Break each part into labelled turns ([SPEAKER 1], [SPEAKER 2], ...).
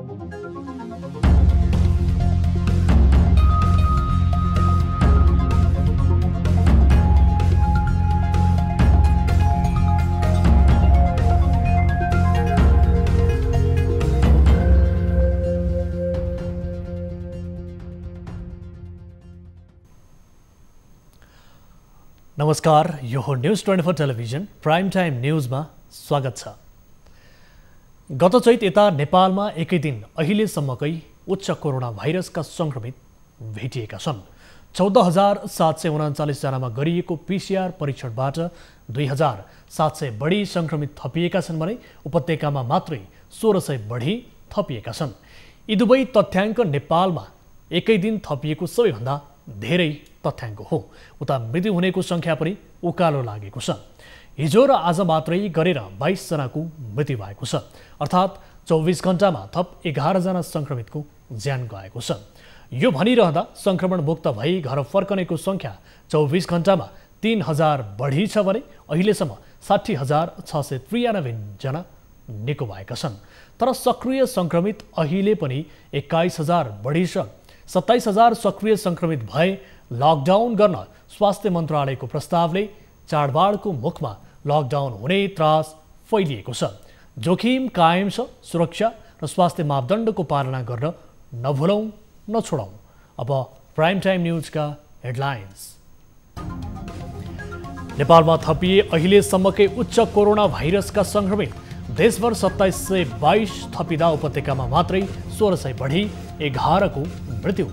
[SPEAKER 1] नमस्कार, यो हो न्यूज 24 टेलिभिजन प्राइम टाइम न्यूजमा स्वागत छ। गत चैत यता नेपालमा एकै दिन अहिलेसम्मकै उच्च कोरोना भाइरसका संक्रमित भेटिएका छन्। 14,739 जनामा गरिएको पीसीआर परीक्षणबाट 2,700 बढी संक्रमित थपिएका छन् भने उपत्यकामा मात्रै 1,600 बढी थपिएका छन्। यी दुवै तथ्याङ्क नेपालमा एकै दिन थपिएको सबैभन्दा धेरै तथ्याङ्क हो। उता मृत्यु हुनेको संख्या पनि उकालो लागेको छ। हिजो र आज मात्रै गरेर 22 जनाको मृत्यु भएको छ, अर्थात् 24 घण्टामा थप 11 जना संक्रमितको ज्यान गएको छ। यो भनिरहँदा संक्रमण मुक्त भई घर फर्कनेको संख्या 24 घण्टामा 3,000 बढी छ भने अहिलेसम्म 60,693 जना निको भएका छन्। तर सक्रिय संक्रमित अहिले पनि 21,000 बढी छ। 27,000 सक्रिय संक्रमित भए लकडाउन गर्न स्वास्थ्य मन्त्रालयको प्रस्तावले चाडबाडको मुखमा लकडाउन हुने त्रास फैलिएको छ। जोखिम कायम छ। सुरक्षा र स्वास्थ्य मापदण्डको पालना गर्न नभुलौं नछोडौं। अब प्राइम टाइम न्यूजका हेडलाइन्स। नेपालमा थपिए अहिलेसम्मकै उच्च कोरोना भाइरसका संक्रमित। देशभर 2722 थपिँदा उपत्यकामा मात्रै 1,600 बढी 11 को मृत्यु।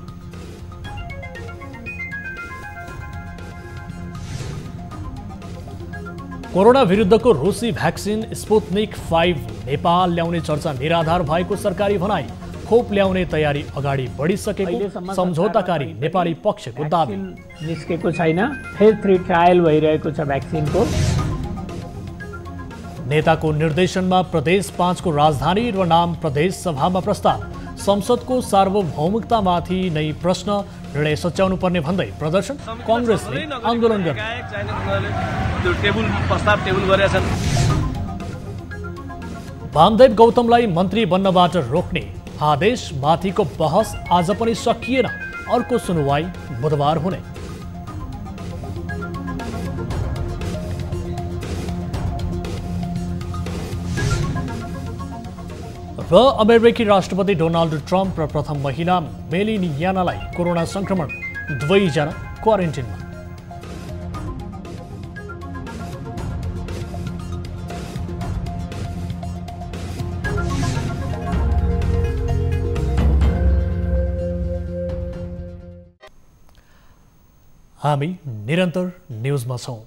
[SPEAKER 1] कोरोना विरुद्धको रुसी भ्याक्सिन स्पुत्निक 5 नेपाल ल्याउने चर्चा निराधार भएको सरकारी भनाई। खोप ल्याउने तयारी अगाडि बढिसकेको सम्झौताकारी नेपाली पक्षको दाबी।
[SPEAKER 2] निस्केको छैन, फेज 3 ट्रायल भइरहेको छ भ्याक्सिनको।
[SPEAKER 1] नेताको निर्देशनमा प्रदेश 5 को राजधानी र नाम प्रदेश सभामा प्रस्ताव। संसदको सार्वभौमिकतामाथि नै प्रश्न, निर्णय सच्याउनु पर्ने भन्दै प्रदर्शन। कांग्रेसले आन्दोलन गर्यो। वामदेव गौतमलाई मन्त्री बन्नबाट रोक्ने आदेश माथिको बहस आज पनि सकिएन। अर्को सुनवाई बुधबार हुने। र अमेरिकी राष्ट्रपति डोनाल्ड ट्रम्प र प्रथम महिला मेलिनियानालाई कोरोना संक्रमण, दुवैजना क्वारेन्टिनमा। हामी निरन्तर न्यूजमा छौं।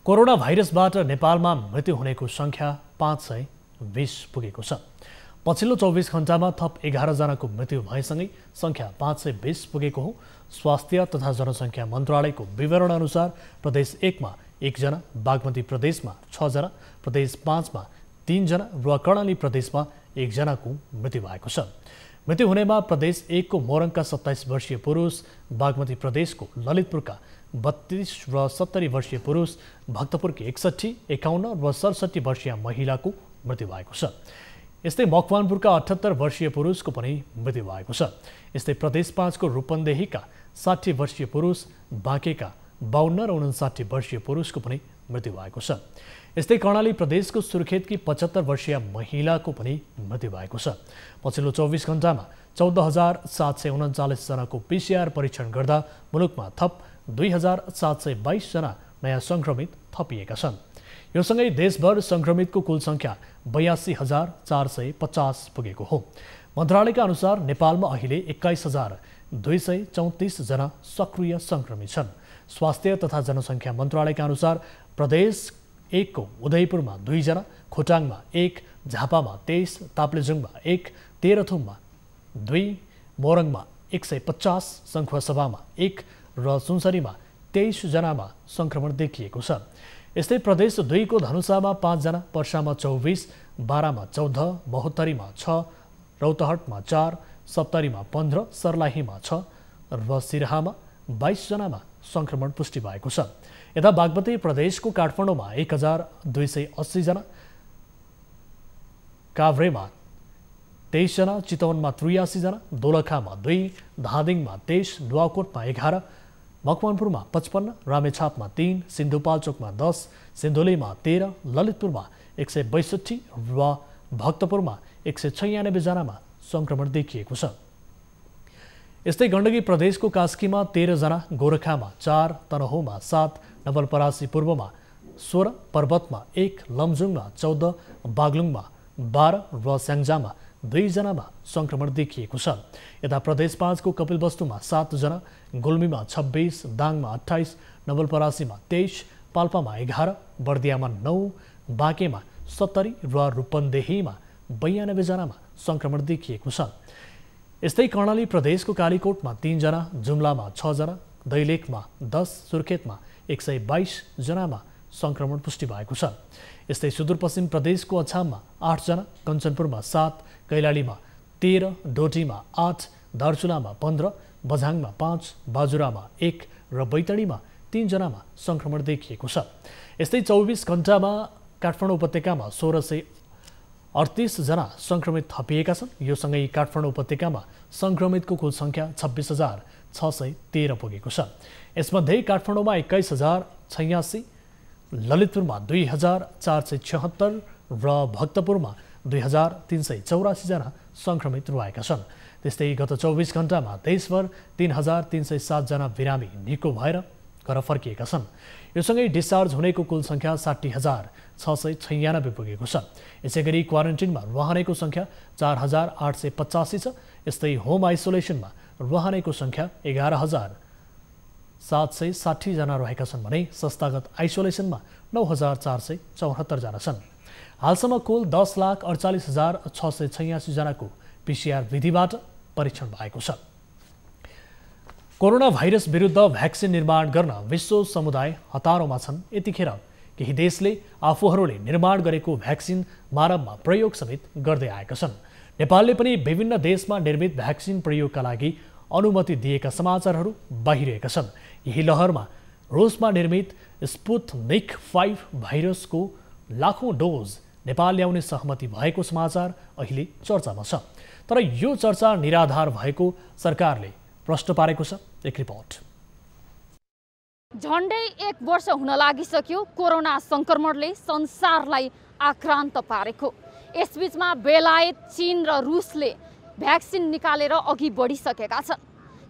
[SPEAKER 1] कोरोना भाइरसबाट नेपालमा मृत्यु हुनेको संख्या 520 पुगेको छ। पछिल्लो 24 घण्टामा थप 11 जनाको मृत्यु भएसँगै संख्या 520 पुगेको हो। स्वास्थ्य तथा जनसङ्ख्या मन्त्रालयको विवरण अनुसार प्रदेश 1 मा 1 जना, बागमती प्रदेशमा 6 जना, प्रदेश 5 मा 3 जना र कर्णाली प्रदेशमा 1 जनाको मृत्यु भएको छ। मृत्यु हुनेमा प्रदेश 1 को मोरङका 27 वर्षीय पुरुष, बागमती प्रदेशको ललितपुरका 32 र 70 वर्षीय पुरुष, भक्तपुरकी 61, 51 र 67 वर्षीय महिलाको मृत्यु भएको छ। यस्तै मकवानपुरका 78 वर्षीय पुरुषको पनि मृत्यु भएको छ। यस्तै प्रदेश 5 को रूपन्देहीका 60 वर्षीय पुरुष, बाँकेका 52 र 59 वर्षीय पुरुषको पनि मृत्यु भएको छ। यस्तै कर्णाली प्रदेशको सुर्खेतकी 75 वर्षीय महिलाको पनि मृत्यु भएको छ। पछिल्लो 24 घण्टामा 14,739 जनाको पीसीआर परीक्षण गर्दा मुलुकमा थप 2,722 जना नयाँ संक्रमित थपिएका छन्। यो सँगै देशभर संक्रमितको कुल संख्या 82,450 पुगेको हो। मन्त्रालयका अनुसार नेपालमा अहिले 21,234 जना सक्रिय संक्रमित छन्। स्वास्थ्य तथा जनसङ्ख्या मन्त्रालयका अनुसार प्रदेश 1 को उदयपुरमा 2 जना, खोटाङमा 1, झापामा 23, ताप्लेजुङमा 1, तेह्रथुममा 2, मोरङमा 150, सङ्खुवासभामा 1 र सुनसरीमा 23 जनामा संक्रमण देखिएको छ। यस्तै प्रदेश 2 को धनुषामा 5 जना, पर्सामा 24, बारामा 14, महोत्तरीमा 6, रौतहटमा 4, सप्तरीमा 15, सर्लाहीमा 6 र सिराहामा 22 जनामा संक्रमण पुष्टि भएको छ। यता बागमती प्रदेशको काठमाडौँमा 1,280 जना, काभ्रेमा 23 जना, चितवनमा 83 जना, दोलखामा 2, धादिङमा 23, नुवाकोटमा 11, मकवानपुरमा 55, रामेछापमा 3, सिन्धुपाल्चोकमा 10, सिन्धुलीमा 13, ललितपुरमा 162 र भक्तपुरमा 196 जनामा संक्रमण देखिएको छ। यस्तै गण्डकी प्रदेशको कास्कीमा 13 जना, गोरखामा 4, तनहुँमा 7, नवलपरासी पूर्वमा 16, पर्वतमा 1, लमजुङमा 14, बागलुङमा 12 र स्याङ्जामा 2 जनामा संक्रमण देखिएको छ। यता प्रदेश 5 को कपिलवस्तुमा 7 जना, गुल्मीमा 26, दाङमा 28, नवलपरासीमा 23, पाल्पामा 11, बर्दियामा 9, बाँकेमा 70 र रूपन्देहीमा 92 जनामा संक्रमण देखिएको छ। यस्तै कर्णाली प्रदेशको कालीकोटमा 3 जना, जुम्लामा 6 जना, दैलेखमा 10, सुर्खेतमा 122 जनामा संक्रमण पुष्टि भएको छ। यस्तै सुदूरपश्चिम प्रदेशको अछाममा 8 जना, कञ्चनपुरमा 7, कैलालीमा 13, डोटीमा 8, दार्चुलामा 15, बझाङमा 5, बाजुरामा 1 र बैतडीमा 3 जनामा संक्रमण देखिएको छ। यस्तै 24 घण्टामा काठमाडौँ उपत्यकामा 1638 जना संक्रमित थपिएका छन्। यो सँगै काठमाडौँ उपत्यकामा संक्रमितको कुल संख्या 26,613 पुगेको छ। यसमध्ये काठमाडौँमा 21,086, ललितपुरमा 2,476 र भक्तपुरमा 2,384 जना संक्रमित रहेका छन्। त्यस्तै गत 24 घण्टामा देशभर 3,307 जना बिरामी निको भएर घर फर्किएका छन्। यो सँगै डिस्चार्ज हुनेको कुल संख्या 60,696 पुगेको छ। यसैगरी क्वारेन्टिनमा रहनेको संख्या 4,885 छ। यस्तै होम आइसोलेसनमा रहनेको संख्या 11,760 जना रहेका छन् भने संस्थागत आइसोलेसनमा 9,474 जना छन्। हालसम्म कुल 10,48,686 जनाको PCR विधिबाट परीक्षण भएको छ। कोरोना भाइरस विरुद्ध भ्याक्सिन निर्माण गर्न विश्व समुदाय हतारोमा छन्। यतिखेर केही देशले आफूहरूले निर्माण गरेको भ्याक्सिन मानवमा प्रयोग समेत गर्दै आएका छन्। नेपालले पनि विभिन्न देशमा निर्मित भ्याक्सिन प्रयोगका लागि अनुमति दिएका समाचारहरू बाहिरिएका छन्। यही लहरमा रुसमा निर्मित स्पुतनिक 5 भाइरसको लाखौं डोज नेपाल ल्याउने सहमति भएको समाचार अहिले चर्चामा छ। तर यो चर्चा निराधार भएको सरकारले प्रश्न पारेको छ। एक रिपोर्ट।
[SPEAKER 3] झन्डै 1 वर्ष हुन लागिसक्यो कोरोना संक्रमणले संसारलाई आक्रान्त पारेको। यसबीचमा बेलायत, चीन र रुसले भ्याक्सिन निकालेर अघि बढिसकेका छन्।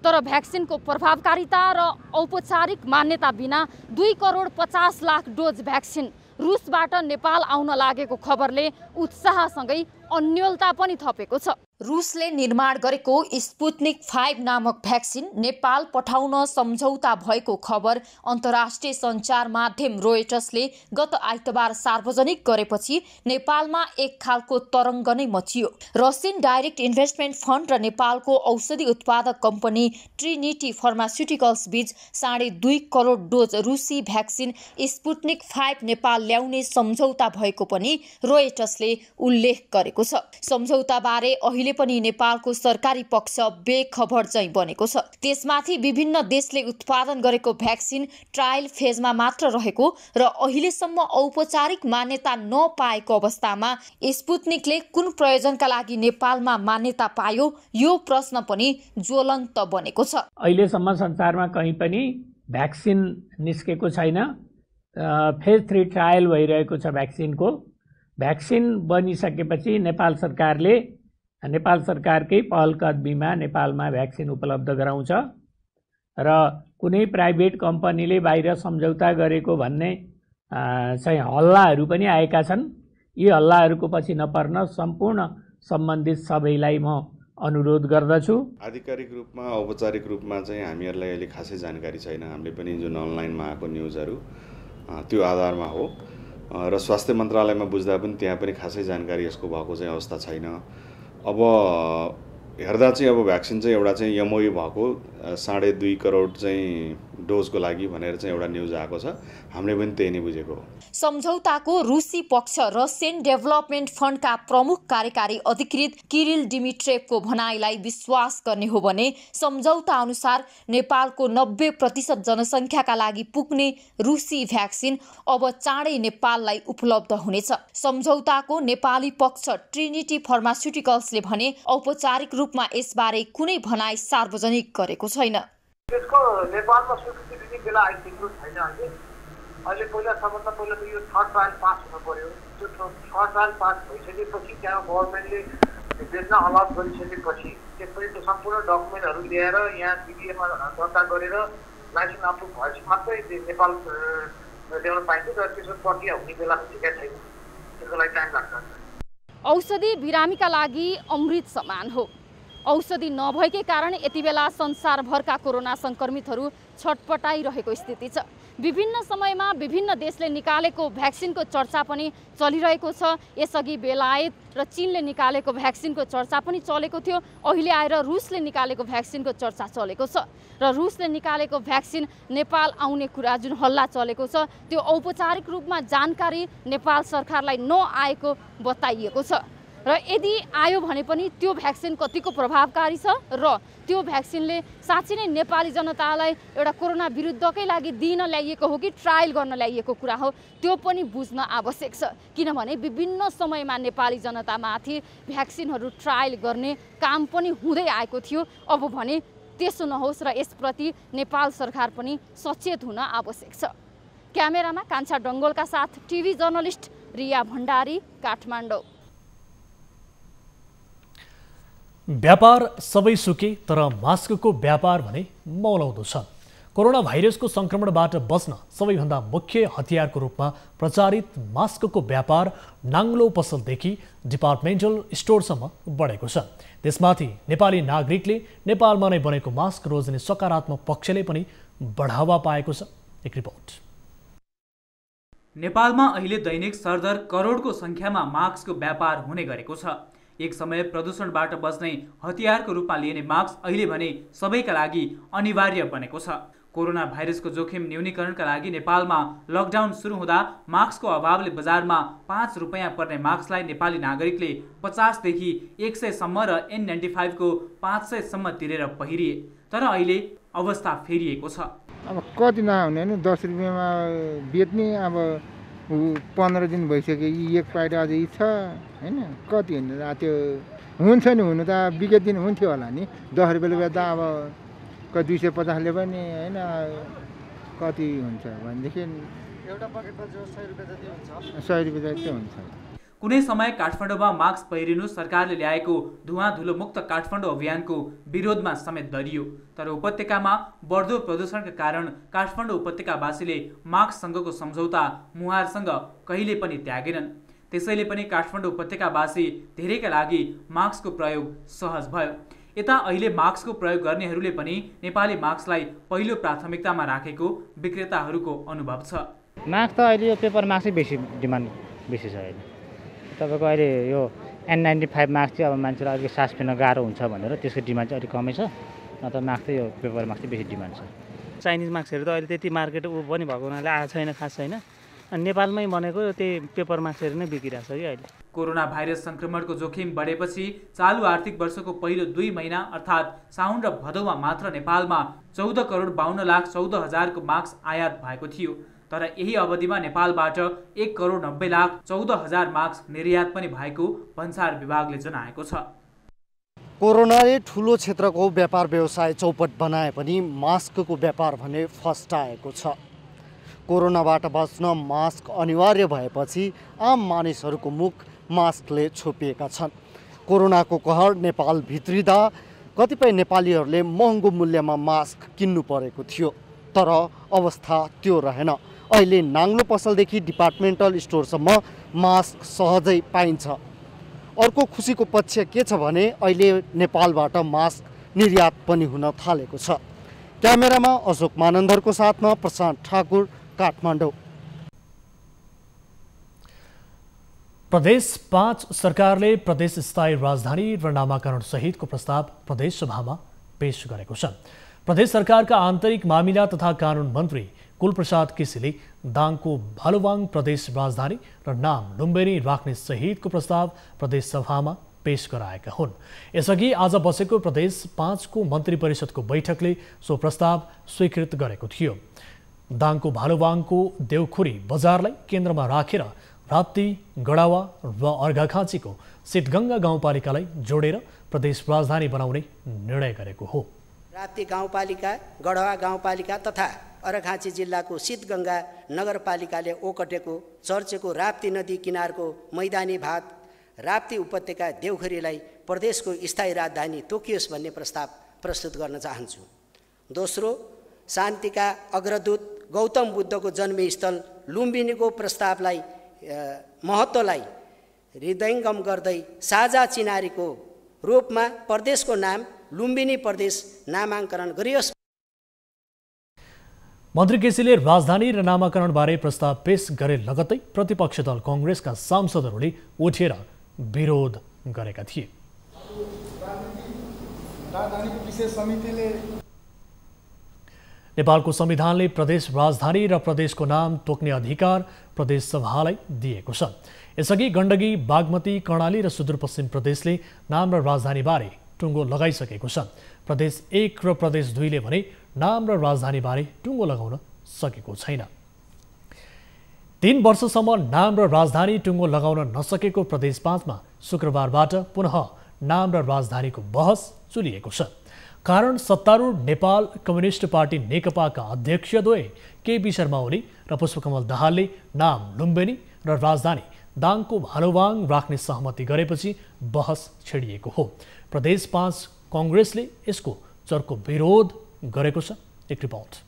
[SPEAKER 3] तर भ्याक्सिनको प्रभावकारिता र औपचारिक मान्यता बिना 2 करोड 50 लाख डोज भ्याक्सिन रुसबाट नेपाल आउन लागेको खबरले उत्साहसँगै अन्योलता पनि थपेको छ। रुसले निर्माण गरेको स्पुतनिक 5 नामक भ्याक्सिन नेपाल पठाउन सम्झौता भएको खबर अन्तर्राष्ट्रिय सञ्चार माध्यम रोयटर्सले गत आइतबार सार्वजनिक गरेपछि नेपालमा एक खालको तरङ्ग नै मचियो। रसियन डाइरेक्ट इन्भेस्टमेन्ट फन्ड र नेपालको औषधि उत्पादक कम्पनी ट्रिनिटी फार्मास्युटिकल्स बीच 2.5 करोड डोज रुसी भ्याक्सिन स्पुतनिक 5 नेपाल ल्याउने सम्झौता भएको पनि रोयटर्सले उल्लेख गरेको छ। सम्झौताबारे अहिले पनि नेपालको सरकारी पक्ष बेखबर चाहिँ बनेको छ। त्यसमाथि विभिन्न देशले उत्पादन गरेको भ्याक्सिन ट्रायल फेजमा मात्र रहेको र अहिलेसम्म औपचारिक मान्यता नपाएको अवस्थामा स्पुतनिकले कुन प्रयोजनका लागि नेपालमा मान्यता पायो, यो प्रश्न पनि ज्वलन्त बनेको छ।
[SPEAKER 2] अहिलेसम्म संसारमा कहीँ पनि भ्याक्सिन निस्केको छैन। फेज 3 ट्रायल भइरहेको छ भ्याक्सिनको। भ्याक्सिन बनिसकेपछि नेपाल सरकारकै पहल कदमीमा नेपालमा भ्याक्सिन उपलब्ध गराउँछ र कुनै प्राइभेट कम्पनीले बाहिर सम्झौता गरेको भन्ने चाहिँ हल्लाहरू पनि आएका छन्। यी हल्लाहरूको पछि नपर्न सम्पूर्ण सम्बन्धित सबैलाई म अनुरोध गर्दछु।
[SPEAKER 4] आधिकारिक रूपमा औपचारिक रूपमा चाहिँ हामीहरूलाई अहिले खासै जानकारी छैन। हामीले पनि जुन अनलाइनमा आएको न्युजहरू त्यो आधारमा हो र स्वास्थ्य मन्त्रालयमा बुझ्दा पनि त्यहाँ पनि खासै जानकारी यसको भएको चाहिँ अवस्था छैन। अब हेर्दा चाहिँ अब भ्याक्सिन चाहिँ एउटा चाहिँ एमओयू भएको 2.5 करोड चाहिँ डोजको लागि भनेर चाहिँ एउटा न्युज आएको छ। हामीले पनि त्यही नै बुझेको हो।
[SPEAKER 3] सम्झौताको रुसी पक्ष रसियन डेभलपमेन्ट फन्डका प्रमुख कार्यकारी अधिकृत किरिल डिमिट्रेभको भनाइलाई विश्वास गर्ने हो भने सम्झौता अनुसार नेपालको 90% जनसङ्ख्याका लागि पुग्ने रुसी भ्याक्सिन अब चाँडै नेपाललाई उपलब्ध हुनेछ। सम्झौताको नेपाली पक्ष ट्रिनिटी फार्मास्युटिकल्सले भने औपचारिक रूपमा यसबारे कुनै भनाइ सार्वजनिक गरेको छैन।
[SPEAKER 5] त्यसको नेपालमा स्वीकृति दिने बेला आइसकेको छैन। अहिले पहिलासम्म त पहिला त यो थर्ड ट्रायल पास हुनु पर्यो। त्यो थर्ड ट्रायल पास भइसकेपछि त्यहाँ गभर्मेन्टले बेच्न अलाउ गरिसकेपछि त्यसपछि त्यो सम्पूर्ण डकुमेन्टहरू ल्याएर यहाँ सिबिएमा दर्ता गरेर लाइसेन्स अप्रुभ भएपछि मात्रै नेपाल ल्याउन पाइन्छ। र त्यसको प्रक्रिया हुने बेला भइसकेका छैन। त्यसको लागि टाइम लाग्छ।
[SPEAKER 3] औषधि बिरामीका लागि अमृत समान हो। औषधि नभएकै कारण यति बेला संसारभरका कोरोना सङ्क्रमितहरू छटपटाइरहेको स्थिति छ। विभिन्न समयमा विभिन्न देशले निकालेको भ्याक्सिनको चर्चा पनि चलिरहेको छ। यसअघि बेलायत र चीनले निकालेको भ्याक्सिनको चर्चा पनि चलेको थियो। अहिले आएर रुसले निकालेको भ्याक्सिनको चर्चा चलेको छ र रुसले निकालेको भ्याक्सिन नेपाल आउने कुरा जुन हल्ला चलेको छ त्यो औपचारिक रूपमा जानकारी नेपाल सरकारलाई नआएको बताइएको छ। र यदि आयो भने पनि त्यो भ्याक्सिन कतिको प्रभावकारी छ र त्यो भ्याक्सिनले साँच्चै नै नेपाली जनतालाई एउटा कोरोना विरुद्धकै लागि दिन ल्याइएको हो कि ट्रायल गर्न ल्याइएको कुरा हो त्यो पनि बुझ्न आवश्यक छ। किनभने विभिन्न समयमा नेपाली जनतामाथि भ्याक्सिनहरू ट्रायल गर्ने काम पनि हुँदै आएको थियो। अब भने त्यसो नहोस् र यसप्रति नेपाल सरकार पनि सचेत हुन आवश्यक छ। क्यामेरामा कान्छा डङ्गोलका साथ टिभी जर्नलिस्ट रिया भण्डारी, काठमाडौँ।
[SPEAKER 1] व्यापार सबै सुके तर मास्कको व्यापार भने मौलाउँदो छ। कोरोना भाइरसको सङ्क्रमणबाट बच्न सबैभन्दा मुख्य हतियारको रूपमा प्रचारित मास्कको व्यापार नाङ्लो पसलदेखि डिपार्टमेन्टल स्टोरसम्म बढेको छ। त्यसमाथि नेपाली नागरिकले नेपालमा नै बनेको मास्क रोज्ने सकारात्मक पक्षले पनि बढावा पाएको छ। एक रिपोर्ट।
[SPEAKER 6] नेपालमा अहिले दैनिक सरदर करोडको सङ्ख्यामा मास्कको व्यापार हुने गरेको छ। एक समय प्रदूषणबाट बच्ने हतियारको रूपमा लिइने मास्क अहिले भने सबैका लागि अनिवार्य बनेको छ। कोरोना भाइरसको जोखिम न्यूनीकरणका लागि नेपालमा लकडाउन सुरु हुँदा मास्कको अभावले बजारमा 5 रुपैयाँ पर्ने मास्कलाई नेपाली नागरिकले 50 देखि 100 सम्म र N95 को 500 सम्म तिरेर पहिरिए। तर अहिले अवस्था फेरिएको छ।
[SPEAKER 7] अब कति नहुने नि 10 रुपैयाँमा बेच्ने, अब 15 दिन भइसक्यो एक पाइट अझै छ हैन। कति हुने त्यो हुन्छ नि, हुनु त बिगत दिन हुन्थ्यो होला नि। 10 रुपियाँले बेच्दा अब 250ले पनि हैन कति हुन्छ भनेदेखि एउटा पकेटमा जो 100 रुपियाँ जति हुन्छ, 100 रुपियाँ जति हुन्छ।
[SPEAKER 6] कुनै समय काठमाडौँमा मास्क पहिरिनु सरकारले ल्याएको धुवाँ धुलो मुक्त काठमाडौँ अभियानको विरोधमा समेत दरियो। तर उपत्यकामा बढ्दो प्रदूषणका कारण काठमाडौँ उपत्यकावासीले मास्कसँगको सम्झौता मुहारसँग कहिले पनि त्यागेनन्। त्यसैले पनि काठमाडौँ उपत्यकावासी धेरैका लागि मास्कको प्रयोग सहज भयो। यता अहिले मास्कको प्रयोग गर्नेहरूले पनि नेपाली मास्कलाई पहिलो प्राथमिकतामा राखेको विक्रेताहरूको अनुभव छ।
[SPEAKER 8] मास्क त अहिले यो पेपर मास्कै बेसी डिमान्ड बेसी छ। अहिले तपाईँको अहिले यो N95 मास्क चाहिँ अब मान्छेलाई अलिक सास फेर्न गाह्रो हुन्छ भनेर त्यसको डिमान्ड चाहिँ अलिक कमै छ। नत्र मास्क चाहिँ यो पेपर मास्क चाहिँ बेसी डिमान्ड छ।
[SPEAKER 9] चाइनिज मास्कहरू त अहिले त्यति मार्केट पनि भएको हुनाले आएको छैन, खास छैन। अनि नेपालमै बनेको त्यही पेपर मास्कहरू नै बिकिरहेको छ कि अहिले।
[SPEAKER 6] कोरोना भाइरस सङ्क्रमणको जोखिम बढेपछि चालु आर्थिक वर्षको पहिलो 2 महिना अर्थात् साउन र भदौमा मात्र नेपालमा 14 करोड 52 लाख 14 हजारको मास्क आयात भएको थियो। तर यही अवधिमा नेपालबाट 1 करोड 90 लाख 14 हजार मास्क निर्यात पनि भएको भन्सार विभागले जनाएको छ।
[SPEAKER 10] कोरोनाले ठुलो क्षेत्रको व्यापार व्यवसाय चौपट बनाए पनि मास्कको व्यापार भने फस्टाएको छ। कोरोनाबाट बच्न मास्क अनिवार्य भएपछि आम मानिसहरूको मुख मास्कले छोपिएका छन्। कोरोनाको कहर नेपाल भित्रिँदा कतिपय नेपालीहरूले महँगो मूल्यमा मास्क किन्नु परेको थियो। तर अवस्था त्यो रहेन। अहिले नाङ्लो पसलदेखि डिपार्टमेन्टल स्टोरसम्म मास्क सहजै पाइन्छ। अर्को खुसीको पक्ष के छ भने अहिले नेपालबाट मास्क निर्यात पनि हुन थालेको छ। क्यामेरामा अशोक मानन्दरको साथमा प्रशान्त ठाकुर, काठमाडौँ।
[SPEAKER 1] प्रदेश 5 सरकारले प्रदेश स्थायी राजधानी र नामाकरण सहितको प्रस्ताव प्रदेश सभामा पेश गरेको छ। प्रदेश सरकारका आन्तरिक मामिला तथा कानुन मन्त्री कुलप्रसाद केसीले दाङको भालुवाङ प्रदेश राजधानी र नाम लुम्बिनी राख्ने सहितको प्रस्ताव प्रदेश सभामा पेश गराएका हुन्। यसअघि आज बसेको प्रदेश 5 को मन्त्री परिषदको बैठकले सो प्रस्ताव स्वीकृत गरेको थियो। दाङको भालुवाङको देउखुरी बजारलाई केन्द्रमा राखेर राप्ती, गडावा र अर्घाखाँचीको सिद्धगङ्गा गाउँपालिकालाई जोडेर प्रदेश राजधानी बनाउने निर्णय गरेको हो।
[SPEAKER 11] राप्ती गाउँपालिका, गडावा गाउँपालिका तथा अर्घाखाँची जिल्लाको सिद्धगङ्गा नगरपालिकाले ओगटेको चर्चेको राप्ती नदी किनारको मैदानी भाग राप्ती उपत्यका देउखुरीलाई प्रदेशको स्थायी राजधानी तोकियोस् भन्ने प्रस्ताव प्रस्तुत गर्न चाहन्छु। दोस्रो, शान्तिका अग्रदूत गौतम बुद्धको जन्मस्थल लुम्बिनीको प्रस्तावलाई महत्त्वलाई हृदयङ्गम गर्दै साझा चिनारीको रूपमा प्रदेशको नाम लुम्बिनी प्रदेश नामाङ्करण गरियोस्।
[SPEAKER 1] मन्त्री केसीले राजधानी र नामाकरणबारे प्रस्ताव पेश गरे लगत्तै प्रतिपक्ष दल कांग्रेसका सांसदहरूले उठेर विरोध गरेका थिए। नेपालको संविधानले प्रदेश राजधानी र प्रदेशको नाम तोक्ने अधिकार प्रदेश सभालाई दिएको छ। यसअघि गण्डकी, बागमती, कर्णाली र सुदूरपश्चिम प्रदेशले नाम र राजधानीबारे टुङ्गो लगाइसकेको छ। प्रदेश 1 र प्रदेश 2 ले भने नाम र राजधानीबारे टुङ्गो लगाउन सकेको छैन। 3 वर्षसम्म नाम र राजधानी टुङ्गो लगाउन नसकेको प्रदेश 5 मा शुक्रबारबाट पुनः नाम र राजधानीको बहस चलिएको छ। कारण सत्तारूढ नेपाल कम्युनिस्ट पार्टी नेकपाका अध्यक्षद्वय केपी शर्मा ओली र पुष्पकमल दाहालले नाम लुम्बिनी र राजधानी दाङको भालुवाङ राख्ने सहमति गरेपछि बहस छेडिएको हो। प्रदेश 5 कांग्रेसले यसको चर्को विरोध गरेको छ। एक रिपोर्ट।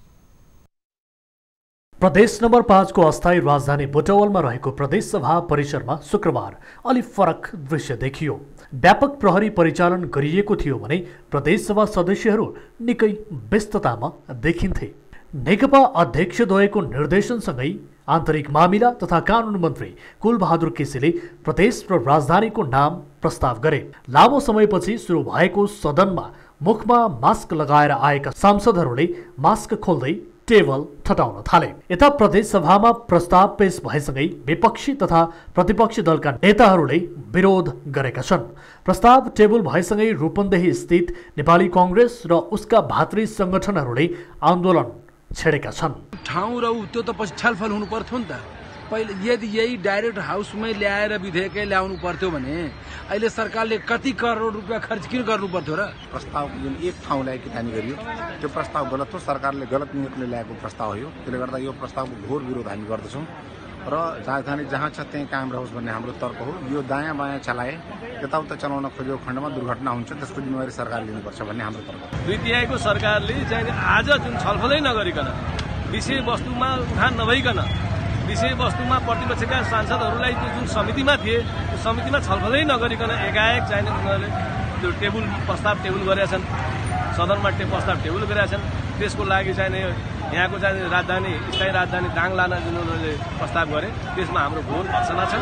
[SPEAKER 1] प्रदेश नम्बर 5 को अस्थायी राजधानी बुटवलमा रहेको प्रदेश सभा परिसरमा शुक्रबार अलि फरक दृश्य देखियो। व्यापक प्रहरी परिचालन गरिएको थियो भने प्रदेश सभा सदस्यहरू निकै व्यस्ततामा देखिन्थे। नेकपा अध्यक्षद्वयको निर्देशनसँगै आन्तरिक मामिला तथा कानुन मन्त्री कुलबहादुर केसीले प्रदेश र राजधानीको नाम प्रस्ताव गरे। लामो समयपछि सुरु भएको सदनमा मुखमा मास्क लगाएर आएका सांसदहरूले मास्क खोल्दै टेबल ठटाउन थाले। यता प्रदेश सभामा प्रस्ताव पेश भएसँगै विपक्षी तथा प्रतिपक्षी दलका नेताहरूले विरोध गरेका छन्। प्रस्ताव टेबल भएसँगै रूपन्देही स्थित नेपाली कांग्रेस र उसका भातृ संगठनहरूले आन्दोलन छेडेका छन्।
[SPEAKER 12] ठाउँ र त्यो त पछि छलफल हुनु पर्थ्यो नि त। पहिले यदि यही डाइरेक्ट हाउसमै ल्याएर विधेयकै ल्याउनु पर्थ्यो भने अहिले सरकारले कति करोड रुपियाँ खर्च किन गर्नु पर्थ्यो र?
[SPEAKER 13] प्रस्ताव जुन एक ठाउँलाई किटानी गरियो त्यो प्रस्ताव गलत हो। सरकारले गलत नियतले ल्याएको प्रस्ताव हो यो। त्यसले गर्दा यो प्रस्तावको घोर विरोध हामी गर्दछौँ र राजधानी जहाँ छ त्यहीँ कायम रहोस् भन्ने हाम्रो तर्क हो। यो दायाँ बायाँ चलाए यताउता चलाउन खोजेको खण्डमा दुर्घटना हुन्छ, त्यसको जिम्मेवारी सरकारले लिनुपर्छ भन्ने हाम्रो तर्क हो।
[SPEAKER 14] 2 तिहाईको सरकारले चाहिँ आज जुन छलफलै नगरिकन, विषयवस्तुमा उठान नभइकन, विषयवस्तुमा प्रतिपक्षका सांसदहरूलाई जुन समितिमा थिए त्यो समितिमा छलफलै नगरिकन एकाएक चाहिँ उनीहरूले त्यो प्रस्ताव टेबल गरेका छन्। सदनमा प्रस्ताव टेबल गरेका छन्। त्यसको लागि चाहिँ यहाँको चाहिँ राजधानी स्थायी राजधानी दाङ लान जुन उनीहरूले प्रस्ताव गरे त्यसमा हाम्रो घोर भर्सना छ।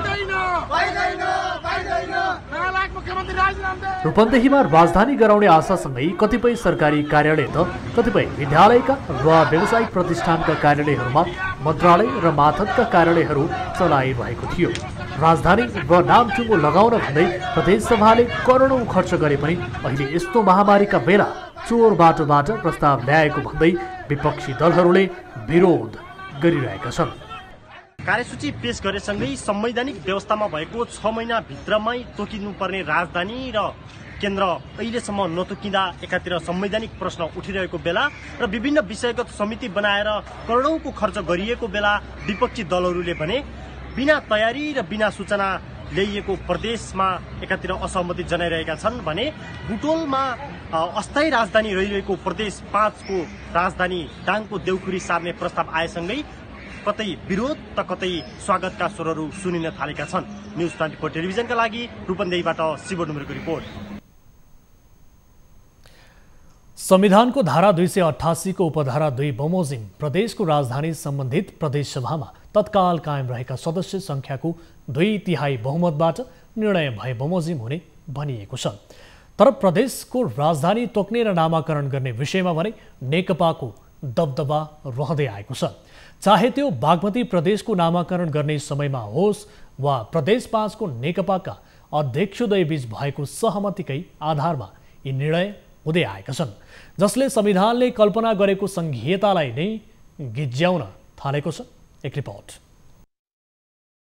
[SPEAKER 1] रूपन्देहीमा राजधानी गराउने आशासँगै कतिपय सरकारी कार्यालय त कतिपय विद्यालयका वा व्यावसायिक प्रतिष्ठानका कार्यालयहरूमा मन्त्रालय र माथतका कार्यालयहरू चलाइरहेको थियो। राजधानी र नाम टुङ्गो लगाउन भन्दै प्रदेश सभाले करोडौं खर्च गरे पनि अहिले यस्तो महामारीका बेला चोर बाटोबाट प्रस्ताव ल्याएको भन्दै विपक्षी दलहरूले विरोध गरिरहेका छन्।
[SPEAKER 15] कार्यसूची पेश गरेसँगै संवैधानिक व्यवस्थामा भएको 6 महिनाभित्रमै तोकिनुपर्ने राजधानी र केन्द्र अहिलेसम्म नतोकिँदा एकातिर संवैधानिक प्रश्न उठिरहेको बेला र विभिन्न विषयगत समिति बनाएर करोडौंको खर्च गरिएको बेला विपक्षी दलहरूले भने बिना तयारी र बिना सूचना ल्याइएको प्रदेशमा एकातिर असहमति जनाइरहेका छन् भने बुटोलमा अस्थायी राजधानी रहिरहेको प्रदेश 5 को राजधानी दाङको देउखुरी सार्ने प्रस्ताव आएसँगै कतै विरोध त कतै स्वागतका स्वरहरू सुनिन थालेका छन्। न्युज 24 टेलिभिजनका लागि रूपन्देहीबाट शिव डुम्रेको रिपोर्ट।
[SPEAKER 1] संविधानको धारा 288 को उपधारा 2 बमोजिम प्रदेशको राजधानी सम्बन्धित प्रदेश सभामा तत्काल कायम रहेका सदस्य संख्याको 2 तिहाई बहुमतबाट निर्णय भए बमोजिम हुने भनिएको छ। तर प्रदेशको राजधानी तोक्ने र नामाकरण गर्ने विषयमा भने नेकपाको दबदबा रहँदै आएको छ। चाहे त्यो बागमती प्रदेशको नामाकरण गर्ने समयमा होस् वा प्रदेश 5 को नेकपाका अध्यक्षद्वय बीच भएको सहमतिकै आधारमा यी निर्णय हुँदै आएका छन्, जसले संविधानले कल्पना गरेको संघीयतालाई नै गिज्याउन थालेको छ। एक रिपोर्ट।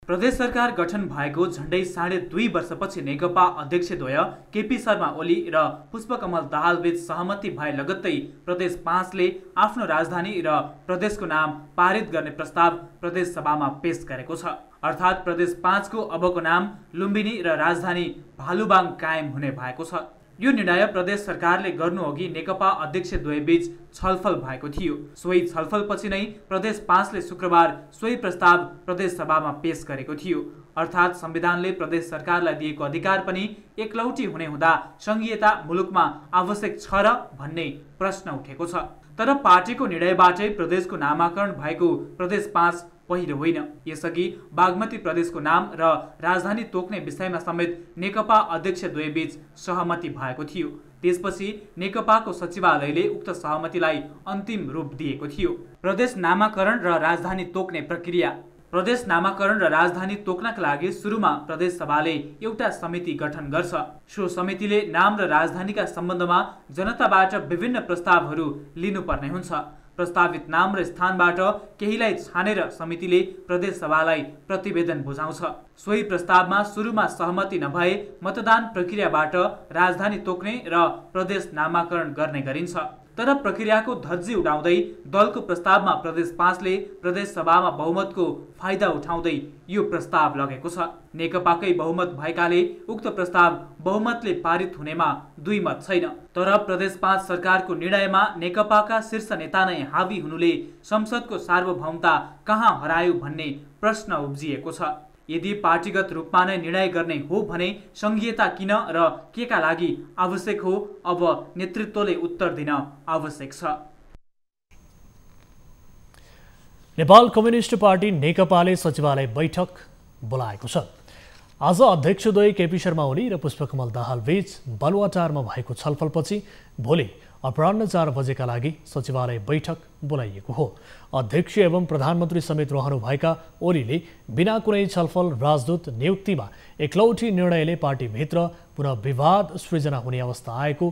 [SPEAKER 6] प्रदेश सरकार गठन भएको झण्डै 2.5 वर्षपछि नेकपा अध्यक्षद्वय केपी शर्मा ओली र पुष्पकमल दाहाल बीच सहमति भए लगत्तै प्रदेश 5 ले आफ्नो राजधानी र प्रदेशको नाम पारित गर्ने प्रस्ताव प्रदेश सभामा पेश गरेको छ। अर्थात् प्रदेश 5 को अबको नाम लुम्बिनी र राजधानी भालुबाङ कायम हुने भएको छ। यो निर्णय प्रदेश सरकारले गर्नुअघि नेकपा अध्यक्षद्वय बीच छलफल भएको थियो। सोही छलफलपछि नै प्रदेश 5 ले शुक्रबार सोही प्रस्ताव प्रदेश सभामा पेश गरेको थियो। अर्थात् संविधानले प्रदेश सरकारलाई दिएको अधिकार पनि एकलौटी हुने हुँदा संघीयता मुलुकमा आवश्यक छ र भन्ने प्रश्न उठेको छ। तर पार्टीको निर्णयबाटै प्रदेशको नामाकरण भएको प्रदेश 5 पहिलो होइन। यसअघि बागमती प्रदेशको नाम र राजधानी तोक्ने विषयमा समेत नेकपा अध्यक्षद्वय बीच सहमति भएको थियो। त्यसपछि नेकपाको सचिवालयले उक्त सहमतिलाई अन्तिम रूप दिएको थियो। प्रदेश नामाकरण र राजधानी तोक्ने प्रक्रिया। प्रदेश नामाकरण र राजधानी तोक्नका लागि सुरुमा प्रदेश सभाले एउटा समिति गठन गर्छ। सो समितिले नाम र राजधानीका सम्बन्धमा जनताबाट विभिन्न प्रस्तावहरू लिनुपर्ने हुन्छ। प्रस्तावित नाम र स्थानबाट केहीलाई छानेर समितिले प्रदेश सभालाई प्रतिवेदन बुझाउँछ। सोही प्रस्तावमा सुरुमा सहमति नभए मतदान प्रक्रियाबाट राजधानी तोक्ने र प्रदेश नामाकरण गर्ने गरिन्छ। तर प्रक्रियाको धज्जी उडाउँदै दलको प्रस्तावमा प्रदेश 5 ले प्रदेश सभामा बहुमतको फाइदा उठाउँदै यो प्रस्ताव लगेको छ। नेकपाकै बहुमत भएकाले उक्त प्रस्ताव बहुमतले पारित हुनेमा दुई मत छैन। तर प्रदेश 5 सरकारको निर्णयमा नेकपाका शीर्ष नेता नै हावी हुनुले संसदको सार्वभौमता कहाँ हरायो भन्ने प्रश्न उब्जिएको छ। यदि पार्टीगत रूपमा नै निर्णय गर्ने हो भने संघीयता किन र केका लागि आवश्यक हो, अब नेतृत्वले उत्तर दिन आवश्यक छ।
[SPEAKER 1] नेपाल कम्युनिस्ट पार्टी नेकपाले सचिवालय बैठक बोलाएको छ। आज अध्यक्षद्वय केपी शर्मा ओली र पुष्पकमल दाहाल बीच बालुवाटारमा भएको छलफलपछि भोलि अपराह्न 4 बजेका लागि सचिवालय बैठक बोलाइएको हो। अध्यक्ष एवं प्रधानमन्त्री समेत रहनुभएका ओलीले बिना कुनै छलफल राजदूत नियुक्तिमा एकलौटी निर्णयले पार्टीभित्र पुनः विवाद सृजना हुने अवस्था आएको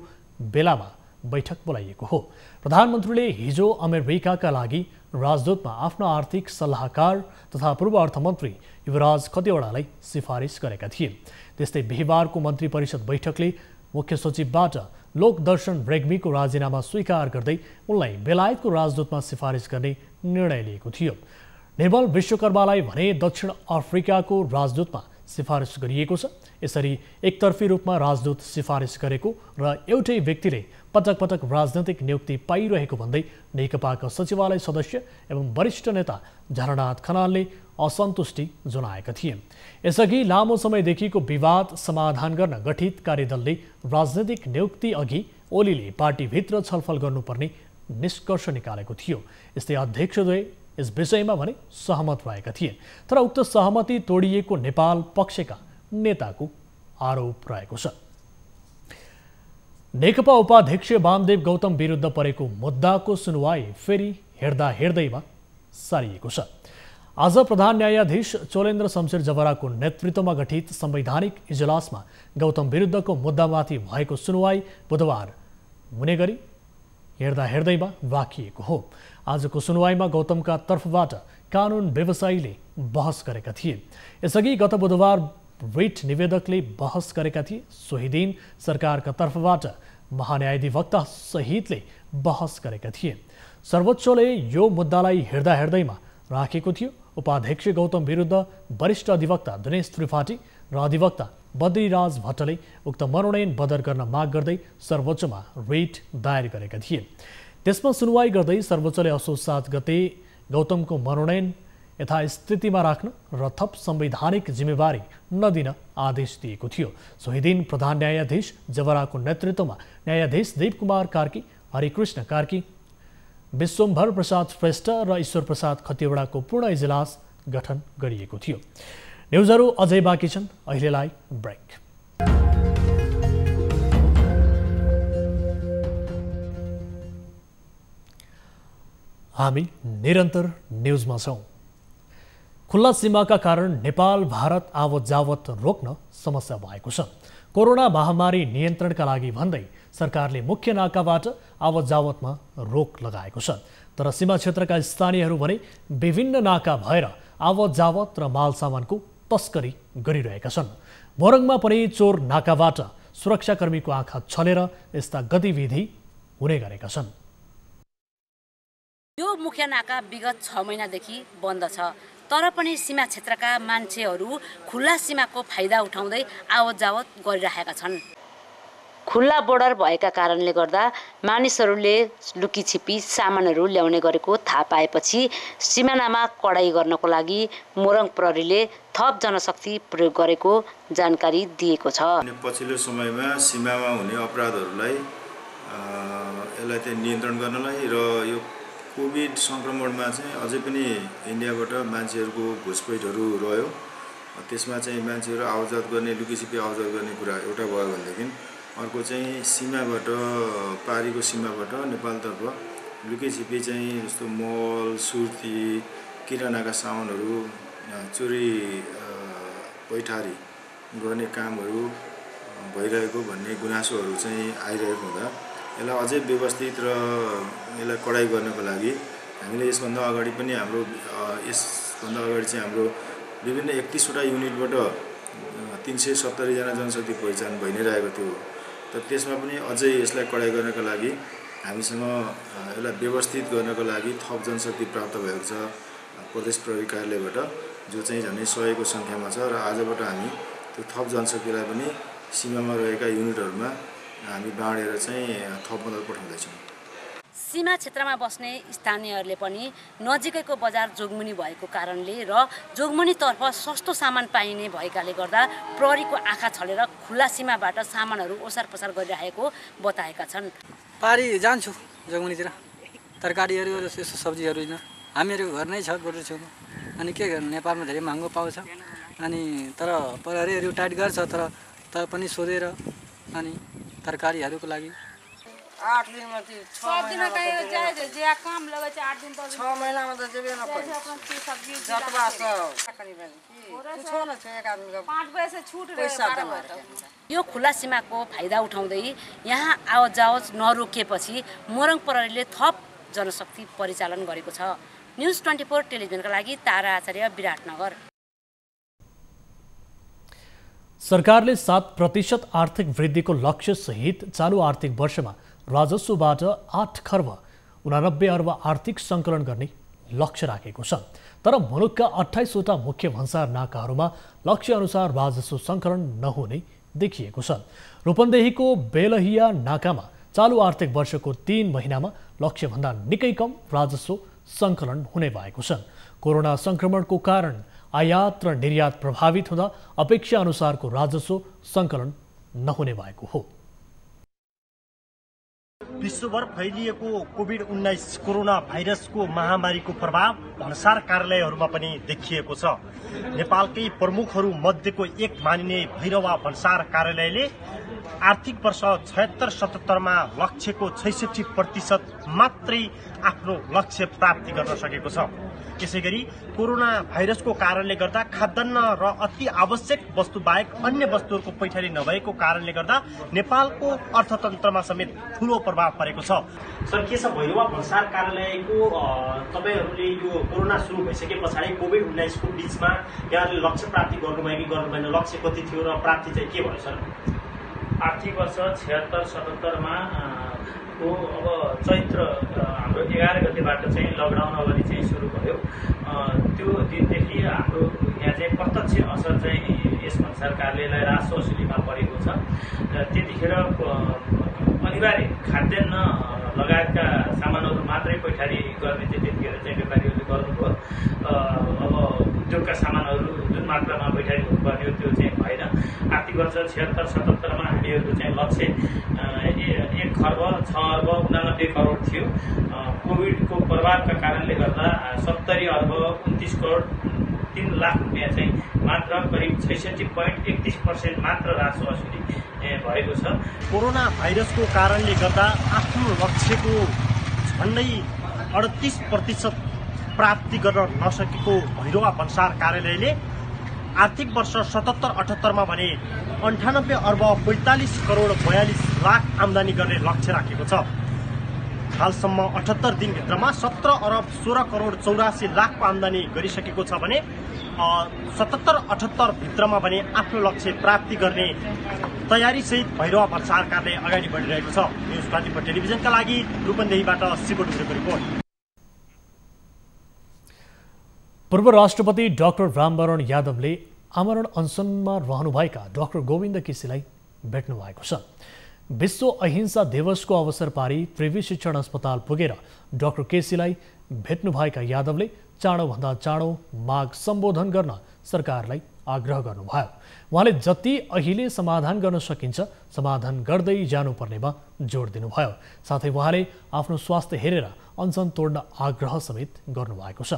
[SPEAKER 1] बेलामा बैठक बोलाइएको हो। प्रधानमन्त्रीले हिजो अमेरिकाका लागि राजदूतमा आफ्नो आर्थिक सल्लाहकार तथा पूर्व अर्थमन्त्री युवराज खतिवड़ालाई सिफारिस गरेका थिए। त्यस्तै बिहिबारको मन्त्री परिषद बैठकले मुख्य सचिवबाट लोकदर्शन रेग्मीको राजीनामा स्वीकार गर्दै उनलाई बेलायतको राजदूतमा सिफारिस गर्ने निर्णय लिएको थियो। निर्मल विश्वकर्मालाई भने दक्षिण अफ्रिकाको राजदूतमा सिफारिस गरिएको छ। यसरी एकतर्फी रूपमा राजदूत सिफारिस गरेको र एउटै व्यक्तिले पटक पटक राजनैतिक नियुक्ति पाइरहेको भन्दै नेकपाका सचिवालय सदस्य एवं वरिष्ठ नेता झलनाथ खनालले असन्तुष्टि जनाएका थिए। यसअघि लामो समयदेखिको विवाद समाधान गर्न गठित कार्यदलले राजनैतिक नियुक्ति अघि ओलीले पार्टीभित्र छलफल गर्नुपर्ने निष्कर्ष निकालेको थियो। यस्तै अध्यक्षद्वय यस विषयमा भने सहमत भएका थिए। तर उक्त सहमति तोडिएको नेपाल पक्षका नेताको आरोप रहेको छ। नेकपा उपाध्यक्ष वामदेव गौतम विरुद्ध परेको मुद्दाको सुनवाई फेरि हेर्दैमा सारिएको छ। आज प्रधान न्यायाधीश चोलेन्द्र शमशेर जवराको नेतृत्वमा गठित संवैधानिक इजलासमा गौतम विरुद्धको मुद्दामाथि भएको सुनवाई बुधबार हुने गरी हेर्दैमा राखिएको हो। आजको सुनवाईमा गौतमका तर्फबाट कानुन व्यवसायीले बहस गरेका थिए। यसअघि गत बुधबार रिट निवेदकले बहस गरेका थिए। सोही दिन सरकारका तर्फबाट महान्यायाधिवक्ता सहितले बहस गरेका थिए। सर्वोच्चले यो मुद्दालाई हेर्दैमा राखेको थियो। उपाध्यक्ष गौतम विरुद्ध वरिष्ठ अधिवक्ता दिनेश त्रिपाठी र अधिवक्ता बद्रीराज भट्टले उक्त मनोनयन बदर गर्न माग गर्दै सर्वोच्चमा रिट दायर गरेका थिए। त्यसमा सुनवाई गर्दै सर्वोच्चले असोज 7 गते गौतमको मनोनयन यथास्थितिमा राख्न र थप संवैधानिक जिम्मेवारी नदिन आदेश दिएको थियो। सोही दिन प्रधान न्यायाधीश जवराको नेतृत्वमा न्यायाधीश देवकुमार कार्की, हरिकृष्ण कार्की, विश्वम्भर प्रसाद श्रेष्ठ र ईश्वर प्रसाद खतिवड़ाको पूर्ण इजलास गठन गरिएको थियो। न्युजहरू अझै बाँकी छन्, अहिलेलाई ब्रेक। हामी निरन्तर न्युजमा छौँ। खुल्ला सीमाका कारण नेपाल भारत आवत जावत रोक्न समस्या भएको छ। कोरोना महामारी नियन्त्रणका लागि भन्दै सरकारले मुख्य नाकाबाट आवत जावतमा रोक लगाएको छ। तर सीमा क्षेत्रका स्थानीयहरू भने विभिन्न नाका भएर आवत जावत र माल सामानको तस्करी गरिरहेका छन्। मोरङमा पनि चोर नाकाबाट सुरक्षाकर्मीको आँखा छलेर यस्ता गतिविधि हुने गरेका छन्।
[SPEAKER 16] यो मुख्य नाका विगत 6 महिनादेखि बन्द छ, तर पनि सीमा क्षेत्रका मान्छेहरू खुल्ला सीमाको फाइदा उठाउँदै आवत जावत गरिरहेका छन्। खुल्ला बोर्डर भएका कारणले गर्दा मानिसहरूले लुकीछिपी सामानहरू ल्याउने गरेको थाहा पाएपछि सिमानामा कडाई गर्नको लागि मोरङ प्रहरीले थप जनशक्ति प्रयोग गरेको जानकारी दिएको छ।
[SPEAKER 17] पछिल्लो समयमा सीमामा हुने अपराधहरूलाई नियन्त्रण गर्नलाई र यो कोभिड संक्रमणमा चाहिँ अझै पनि इन्डियाबाट मान्छेहरूको घुसपैठहरू रह्यो। त्यसमा चाहिँ मान्छेहरू आवाजात गर्ने, लुकीछिपी आवाजात गर्ने कुरा एउटा भयो भनेदेखि अर्को चाहिँ सीमाबाट पारीको सीमाबाट नेपालतर्फ लुकीछिपी चाहिँ जस्तो मल, सुर्ती, किरानाका सामानहरू चोरी पैठारी गर्ने कामहरू भइरहेको भन्ने गुनासोहरू चाहिँ आइरहेको हुँदा यसलाई अझै व्यवस्थित र यसलाई कडाई गर्नको लागि हामीले यसभन्दा अगाडि पनि हाम्रो विभिन्न 31वटा युनिटबाट 370 जना जनशक्ति पहिचान भइ नै रहेको थियो। तर त्यसमा पनि अझै यसलाई कडाई गर्नको लागि हामीसँग यसलाई व्यवस्थित गर्नको लागि थप जनशक्ति प्राप्त भएको छ प्रदेश प्रहरी कार्यालयबाट, जो चाहिँ झन्डै 100 को सङ्ख्यामा छ। र आजबाट हामी त्यो थप जनशक्तिलाई पनि सीमामा रहेका युनिटहरूमा हामी बाँडेर चाहिँ थप मद्दत पठाउँदैछौँ।
[SPEAKER 16] सीमा क्षेत्रमा बस्ने स्थानीयहरूले पनि नजिकैको बजार जोगमुनी भएको कारणले र जोगमुनीतर्फ सस्तो सामान पाइने भएकाले गर्दा प्रहरीको आँखा छलेर खुल्ला सीमाबाट सामानहरू ओसार पसार गरिरहेको बताएका छन्।
[SPEAKER 18] पारी जान्छु जोगमुनीतिर, तरकारीहरू यस्तो सब्जीहरू होइन, हामीहरू घर नै छ गोरु छेउमा। अनि के गर्नु, नेपालमा धेरै महँगो पाउँछ। अनि तर प्रहरीहरू टाइट गर्छ, तर पनि सोधेर अनि तरकारीहरूको लागि
[SPEAKER 19] 8 दिन में 6 महीना का जाए जे काम लगे 8 दिन तो 6 महीना में तो जेबे ना पड़े सब्जी जतवा सब करीबन कुछो न छ एक आदमी का 5 बजे से छूट रहे 12 बजे तक।
[SPEAKER 16] यो खुला सीमाको फाइदा उठाउँदै यहाँ आवत जावत नरोकिएपछि मोरङ प्रहरीले थप जनशक्ति परिचालन गरेको छ। न्युज 24 टेलिभिजनका लागि तारा आचार्य, विराटनगर।
[SPEAKER 1] सरकारले 7% आर्थिक वृद्धिको लक्ष्य सहित चालू आर्थिक वर्षमा राजस्वबाट 8 खर्ब 89 अर्ब आर्थिक सङ्कलन गर्ने लक्ष्य राखेको छ। तर मुलुकका 28वटा मुख्य भन्सार नाकाहरूमा लक्ष्यअनुसार राजस्व सङ्कलन नहुने देखिएको छ। रूपन्देहीको बेलहिया नाकामा चालू आर्थिक वर्षको 3 महिनामा लक्ष्यभन्दा निकै कम राजस्व सङ्कलन हुने भएको छ। कोरोना सङ्क्रमणको कारण आयात र निर्यात प्रभावित हुँदा अपेक्षा अनुसारको राजस्व सङ्कलन नहुने भएको हो।
[SPEAKER 15] विश्वभर फैलिएको कोभिड-19 कोरोना भाइरसको महामारीको प्रभाव भन्सार कार्यालयहरूमा पनि देखिएको छ। नेपालकै प्रमुखहरू मध्येको एक मानिने भैरवा भन्सार कार्यालयले आर्थिक वर्ष 76-77 मा लक्ष्यको 66% मात्रै आफ्नो लक्ष्य प्राप्ति गर्न सकेको छ। त्यसैगरी कोरोना भाइरसको कारणले गर्दा खाद्यान्न र अति आवश्यक वस्तु बाहेक अन्य वस्तुहरूको पैठारी नभएको कारणले गर्दा नेपालको अर्थतन्त्रमा समेत ठूलो प्रभाव परेको छ। सर, के छ भैरवा भन्सार कार्यालयको तपाईहरुले यो कोरोना सुरु भइसके पछाडि कोभिड-19 को बीचमा यहाँले लक्ष्य प्राप्ति गर्नुभयो कि गर्नु भएन? लक्ष्य कति थियो र प्राप्ति चाहिँ के भयो सर?
[SPEAKER 20] आर्थिक वर्ष 76-77 मा को अब चैत्र हाम्रो 11 गतेबाट चाहिँ लकडाउन अवधि चाहिँ सुरु भयो। त्यो दिनदेखि हाम्रो यहाँ चाहिँ प्रत्यक्ष असर चाहिँ यस भन्सार कार्यालयलाई राजस्व वसुलीमा परेको छ। त्यतिखेर अनिवार्य खाद्यान्न लगायतका सामानहरू मात्रै पैठारी गर्ने चाहिँ त्यतिखेर चाहिँ व्यापारीहरूले गर्नुभयो। अब उद्योगका सामानहरू जुन मात्रामा पैठारी हुनुपर्ने त्यो चाहिँ भएन। आर्थिक वर्ष 76-77 मा हामीहरूको चाहिँ लक्ष्य 1 खर्ब 6 अर्ब 89 करोड थियो। कोभिडको प्रभावका कारणले गर्दा 70 अर्ब 29 करोड 3 लाख रुपियाँ चाहिँ मात्र करिब 66.31% मात्र राजस्व वसुली भएको छ।
[SPEAKER 15] कोरोना भाइरसको कारणले गर्दा आफ्नो लक्ष्यको झन्डै 38% प्राप्ति गर्न नसकेको भैरवा भन्सार कार्यालयले आर्थिक वर्ष 77-78 भने 98 अर्ब 45 करोड 42 लाख आम्दानी गर्ने लक्ष्य राखेको छ। हालसम्म 78 दिनभित्रमा 17 अरब 16 करोड 84 लाखको आम्दानी गरिसकेको छ भने 77-78 भित्रमा भने आफ्नो लक्ष्य प्राप्ति गर्ने तयारीसहित भैरवा भन्सार कार्यालय अगाडि बढिरहेको छ। न्युज 24 टेलिभिजनका लागि रूपन्देहीबाट शिव ढुङ्ग्रेको रिपोर्ट।
[SPEAKER 1] पूर्व राष्ट्रपति डाक्टर रामवरण यादवले आमरण अनसनमा रहनुभएका डाक्टर गोविन्द केसीलाई भेट्नु भएको छ। विश्व अहिंसा दिवसको अवसर पारी त्रिवी शिक्षण अस्पताल पुगेर डाक्टर केसीलाई भेट्नुभएका यादवले चाँडोभन्दा चाँडो माग सम्बोधन गर्न सरकारलाई आग्रह गर्नुभयो। उहाँले जति अहिले समाधान गर्न सकिन्छ समाधान गर्दै जानुपर्नेमा जोड दिनुभयो। साथै उहाँले आफ्नो स्वास्थ्य हेरेर अनसन तोड्न आग्रह समेत गर्नुभएको छ।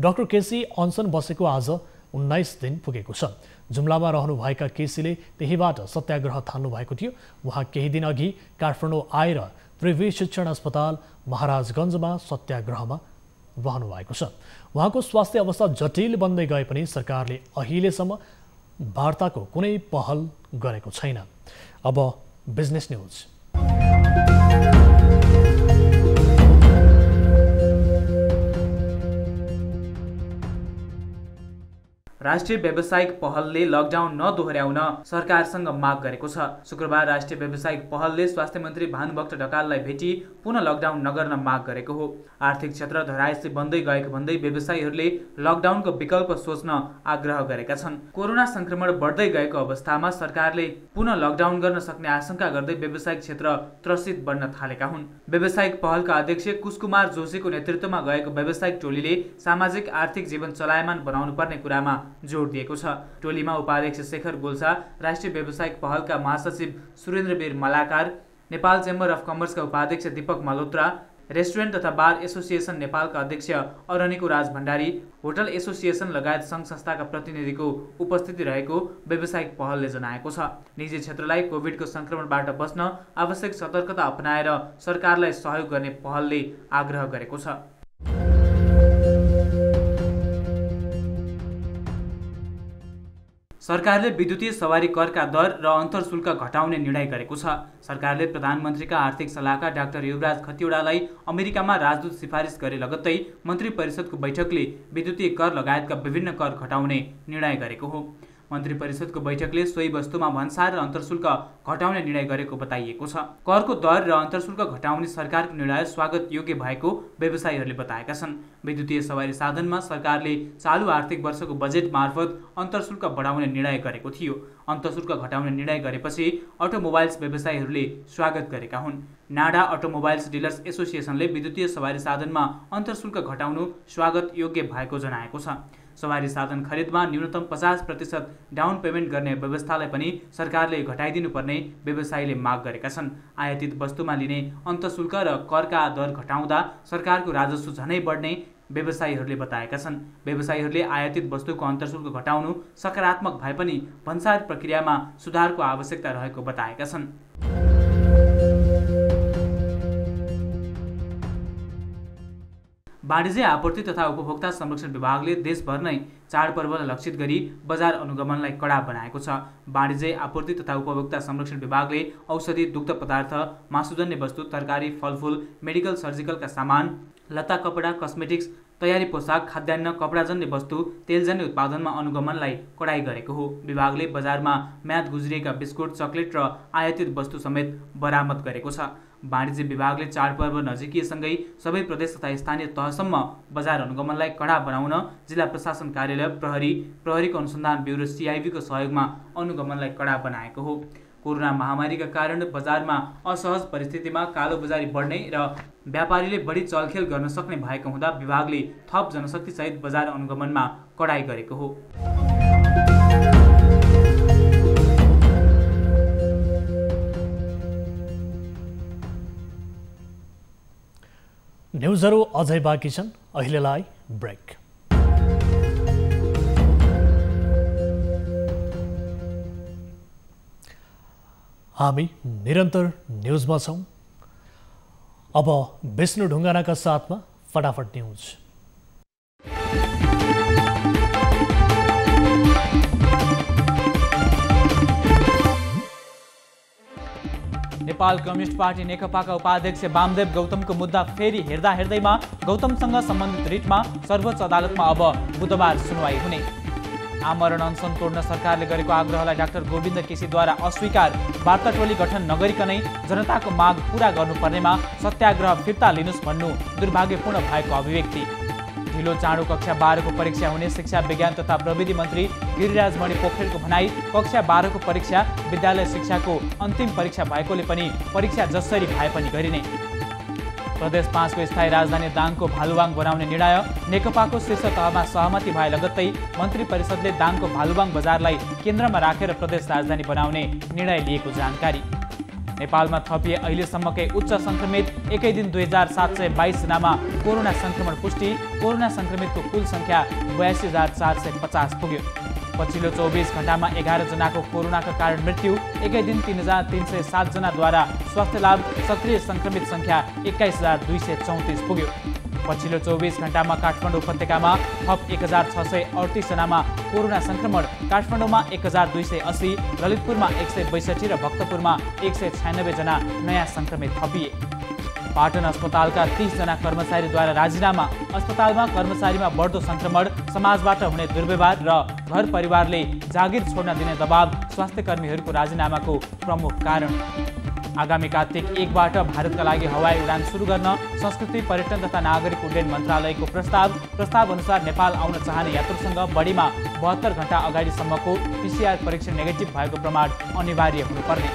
[SPEAKER 1] डाक्टर केसी अनसन बसेको आज 19 दिन पुगेको छ। जुम्लामा रहनुभएका केसीले त्यहीबाट सत्याग्रह थाल्नु भएको थियो। उहाँ केही दिन अघि काठमाडौँ आएर त्रिवी शिक्षण अस्पताल महाराजगञ्जमा सत्याग्रहमा रहनु भएको छ। उहाँको स्वास्थ्य अवस्था जटिल बन्दै गए पनि सरकारले अहिलेसम्म वार्ताको कुनै पहल गरेको छैन। अब बिजनेस न्युज।
[SPEAKER 6] राष्ट्रिय व्यावसायिक पहलले लकडाउन नदोहोर्याउन सरकारसँग माग गरेको छ। शुक्रबार राष्ट्रिय व्यावसायिक पहलले स्वास्थ्य मन्त्री भानुभक्त ढकाललाई भेटी पुनः लकडाउन नगर्न माग गरेको हो। आर्थिक क्षेत्र धरायसी बन्दै गएको भन्दै व्यवसायीहरूले लकडाउनको विकल्प सोच्न आग्रह गरेका छन्। कोरोना संक्रमण बढ्दै गएको अवस्थामा सरकारले पुनः लकडाउन गर्न सक्ने आशंका गर्दै व्यावसायिक क्षेत्र त्रसित बन्न थालेका हुन्। व्यावसायिक पहलका अध्यक्ष कुशकुमार जोशीको नेतृत्वमा गएको व्यावसायिक टोलीले सामाजिक आर्थिक जीवन चलायमान बनाउनु पर्ने कुरामा जोड दिएको छ। टोलीमा उपाध्यक्ष शेखर गोल्छा, राष्ट्रिय व्यावसायिक पहलका महासचिव सुरेन्द्रवीर मलाकार, नेपाल चेम्बर अफ कमर्सका उपाध्यक्ष दीपक मल्होत्रा, रेस्टुरेन्ट तथा बार एसोसिएसन नेपालका अध्यक्ष अरनिको राज भण्डारी, होटल एसोसिएसन लगायत सङ्घ संस्थाका प्रतिनिधिको उपस्थिति रहेको व्यावसायिक पहलले जनाएको छ। निजी क्षेत्रलाई कोभिडको संक्रमणबाट बच्न आवश्यक सतर्कता अपनाएर सरकारलाई सहयोग गर्ने पहलले आग्रह गरेको छ। सरकारले विद्युतीय सवारी करका दर र अन्तरशुल्क घटाउने निर्णय गरेको छ। सरकारले प्रधानमन्त्रीका आर्थिक सल्लाहकार डाक्टर युवराज खतिवडालाई अमेरिकामा राजदूत सिफारिस गरे लगत्तै मन्त्री परिषदको बैठकले विद्युतीय कर लगायतका विभिन्न कर घटाउने निर्णय गरेको हो। मन्त्री परिषदको बैठकले सोही वस्तुमा भन्सार र अन्तरशुल्क घटाउने निर्णय गरेको बताइएको छ। करको दर र अन्तरशुल्क घटाउने सरकारको निर्णय स्वागत योग्य भएको व्यवसायीहरूले बताएका छन्। विद्युतीय सवारी साधनमा सरकारले चालु आर्थिक वर्षको बजेट मार्फत अन्तरशुल्क बढाउने निर्णय गरेको थियो। अन्तरशुल्क घटाउने निर्णय गरेपछि अटोमोबाइल्स व्यवसायीहरूले स्वागत गरेका हुन्। नाडा अटोमोबाइल्स डिलर्स एसोसिएसनले विद्युतीय सवारी साधनमा अन्तरशुल्क घटाउनु स्वागत योग्य भएको जनाएको छ। सवारी साधन खरिदमा न्यूनतम 50% डाउन पेमेन्ट गर्ने व्यवस्थालाई पनि सरकारले घटाइदिनुपर्ने व्यवसायीले माग गरेका छन्। आयातित वस्तुमा लिने अन्तशुल्क र करका दर घटाउँदा सरकारको राजस्व झनै बढ्ने व्यवसायीहरूले बताएका छन्। व्यवसायीहरूले आयातित वस्तुको अन्तरशुल्क घटाउनु सकारात्मक भए पनि भन्सार प्रक्रियामा सुधारको आवश्यकता रहेको बताएका छन्। वाणिज्य आपूर्ति तथा उपभोक्ता संरक्षण विभागले देशभर नै चाडपर्वलाई लक्षित गरी बजार अनुगमनलाई कडा बनाएको छ। वाणिज्य आपूर्ति तथा उपभोक्ता संरक्षण विभागले औषधि, दुग्ध पदार्थ, मासुजन्य वस्तु, तरकारी, फलफूल, मेडिकल सर्जिकलका सामान, लत्ता कपडा, कस्मेटिक्स, तयारी पोसाक, खाद्यान्न, कपडाजन्य वस्तु, तेलजन्य उत्पादनमा अनुगमनलाई कडाई गरेको हो। विभागले बजारमा म्याद गुज्रिएका बिस्कुट, चकलेट र आयातित वस्तु समेत बरामद गरेको छ। वाणिज्य विभागले चाडपर्व नजिकिएसँगै सबै प्रदेश तथा स्थानीय तहसम्म बजार अनुगमनलाई कडा बनाउन जिल्ला प्रशासन कार्यालय, प्रहरीको अनुसन्धान ब्युरो CIB को सहयोगमा अनुगमनलाई कडा बनाएको हो। कोरोना महामारीका कारण बजारमा असहज परिस्थितिमा कालोबजारी बढ्ने र व्यापारीले बढी चलखेल गर्न सक्ने भएको हुँदा विभागले थप जनशक्तिसहित बजार अनुगमनमा कडाई गरेको हो।
[SPEAKER 1] न्युजहरू अझै बाँकी छन्, अहिलेलाई ब्रेक। हामी निरन्तर न्युजमा छौँ। अब विष्णु ढुङ्गानाका साथमा फटाफट न्यूज।
[SPEAKER 6] नेपाल कम्युनिस्ट पार्टी नेकपाका उपाध्यक्ष वामदेव गौतमको मुद्दा फेरि हेर्दा हेर्दैमा गौतमसँग सम्बन्धित रिटमा सर्वोच्च अदालतमा अब बुधबार सुनवाई हुने। आमरण अनसन तोड्न सरकारले गरेको आग्रहलाई डाक्टर गोविन्द केसीद्वारा अस्वीकार, वार्ता टोली गठन नगरिकनै जनताको माग पूरा गर्नुपर्नेमा सत्याग्रह फिर्ता लिनुस् भन्नु दुर्भाग्यपूर्ण भएको अभिव्यक्ति। ढिलो चाँडो कक्षा 12 को परीक्षा हुने शिक्षा विज्ञान तथा प्रविधि मन्त्री गिरिराज मणि पोखरेलको भनाई। कक्षा 12 को परीक्षा विद्यालय शिक्षाको अन्तिम परीक्षा भएकोले पनि परीक्षा जसरी भए पनि गरिने। प्रदेश 5 को स्थायी राजधानी दाङको भालुवाङ बनाउने निर्णय। नेकपाको शीर्ष तहमा सहमति भए लगत्तै मन्त्री परिषदले दाङको भालुवाङ बजारलाई केन्द्रमा राखेर प्रदेश राजधानी बनाउने निर्णय लिएको जानकारी। नेपालमा थपिए अहिलेसम्मकै उच्च संक्रमित, एकै दिन 2722 जनामा कोरोना संक्रमण पुष्टि। कोरोना संक्रमितको कुल संख्या 82,450 पुग्यो। पछिल्लो 24 घण्टामा 11 जनाको कोरोनाका कारण मृत्यु, एकै दिन 3,307 जनाद्वारा स्वास्थ्य लाभ। सक्रिय संक्रमित संख्या 21,234 पुग्यो। पछिल्लो 24 घण्टामा काठमाडौँ उपत्यकामा थप 1,638 जनामा कोरोना संक्रमण। काठमाडौँमा 1,280, ललितपुरमा 162 र भक्तपुरमा 196 जना नयाँ संक्रमित थपिए। पाटन अस्पतालका 30 जना कर्मचारीद्वारा राजीनामा। अस्पतालमा कर्मचारीमा बढ्दो संक्रमण, समाजबाट हुने दुर्व्यवहार र घर परिवारले जागिर छोड्न दिने दबाव स्वास्थ्य कर्मीहरूको राजीनामाको प्रमुख कारण। आगामी कार्तिक 1 बाट भारतका लागि हवाई उडान सुरु गर्न संस्कृति, पर्यटन तथा नागरिक उड्डयन मन्त्रालयको प्रस्ताव अनुसार नेपाल आउन चाहने यात्रुसँग बढीमा 72 घण्टा अगाडिसम्मको PCR परीक्षण नेगेटिभ भएको प्रमाण अनिवार्य हुनुपर्ने।